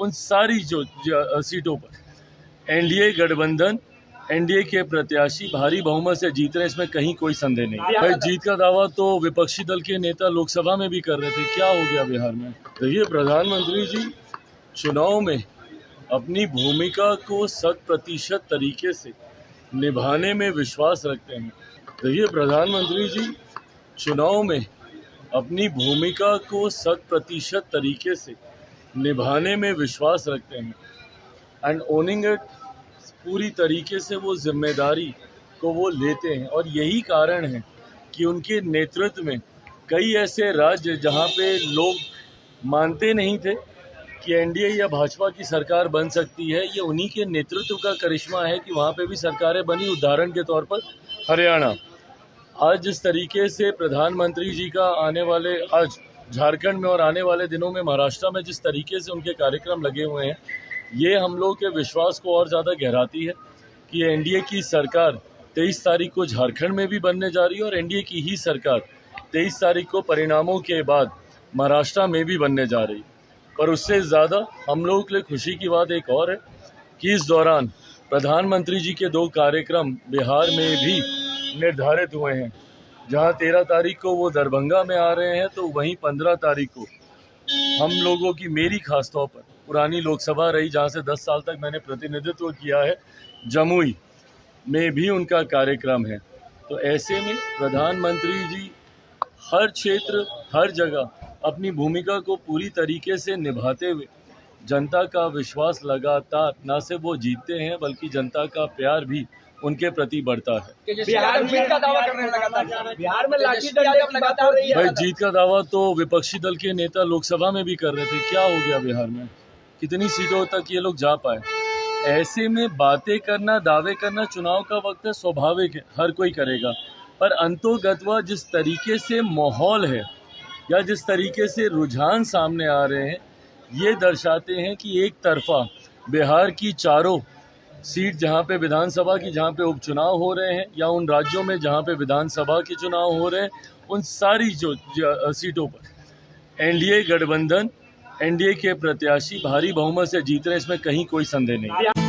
उन सारी जो सीटों पर एनडीए गठबंधन, एनडीए के प्रत्याशी भारी बहुमत से जीत रहे हैं, इसमें कहीं कोई संदेह नहीं। भाई जीत का दावा तो विपक्षी दल के नेता लोकसभा में भी कर रहे थे, क्या हो गया बिहार में? देखिए, प्रधानमंत्री जी चुनाव में अपनी भूमिका को 100% तरीके से निभाने में विश्वास रखते हैं। देखिए, प्रधानमंत्री जी चुनाव में अपनी भूमिका को 100% तरीके से निभाने में विश्वास रखते हैं एंड ओनिंग इट, पूरी तरीके से वो जिम्मेदारी को वो लेते हैं। और यही कारण है कि उनके नेतृत्व में कई ऐसे राज्य जहां पे लोग मानते नहीं थे कि एनडीए या भाजपा की सरकार बन सकती है, ये उन्हीं के नेतृत्व का करिश्मा है कि वहाँ पे भी सरकारें बनी। उदाहरण के तौर पर हरियाणा। आज जिस तरीके से प्रधानमंत्री जी का आज झारखंड में और आने वाले दिनों में महाराष्ट्र में जिस तरीके से उनके कार्यक्रम लगे हुए हैं, ये हम लोग के विश्वास को और ज़्यादा गहराती है कि एनडीए की सरकार 23 तारीख को झारखंड में भी बनने जा रही है और एनडीए की ही सरकार 23 तारीख को परिणामों के बाद महाराष्ट्र में भी बनने जा रही है। पर उससे ज़्यादा हम लोगों के लिए खुशी की बात एक और है कि इस दौरान प्रधानमंत्री जी के 2 कार्यक्रम बिहार में भी निर्धारित हुए हैं। जहां 13 तारीख को वो दरभंगा में आ रहे हैं, तो वहीं 15 तारीख को हम लोगों की, मेरी खास तौर पर पुरानी लोकसभा रही जहां से 10 साल तक मैंने प्रतिनिधित्व किया है, जमुई में भी उनका कार्यक्रम है। तो ऐसे में प्रधानमंत्री जी हर क्षेत्र, हर जगह अपनी भूमिका को पूरी तरीके से निभाते हुए जनता का विश्वास लगातार न सिर्फ वो जीतते हैं, बल्कि जनता का प्यार भी उनके प्रति बढ़ता है। बिहार में का दावा कर रहे हैं लगातार, बिहार में लाठी डंडे की बात हो रही है। भाई जीत का दावा तो विपक्षी दल के नेता लोकसभा में भी कर रहे थे, क्या हो गया बिहार में? कितनी सीटों तक ये लोग जा पाए? ऐसे में बातें करना, दावे करना चुनाव का वक्त है, स्वाभाविक है, हर कोई करेगा। पर अंतोगत्वा जिस तरीके से माहौल है या जिस तरीके से रुझान सामने आ रहे हैं, ये दर्शाते हैं कि एक तरफा बिहार की चारों सीट जहां पे विधानसभा की, जहां पे उपचुनाव हो रहे हैं, या उन राज्यों में जहां पे विधानसभा के चुनाव हो रहे हैं, उन सारी जो सीटों पर एनडीए गठबंधन, एनडीए के प्रत्याशी भारी बहुमत से जीत रहे हैं, इसमें कहीं कोई संदेह नहीं।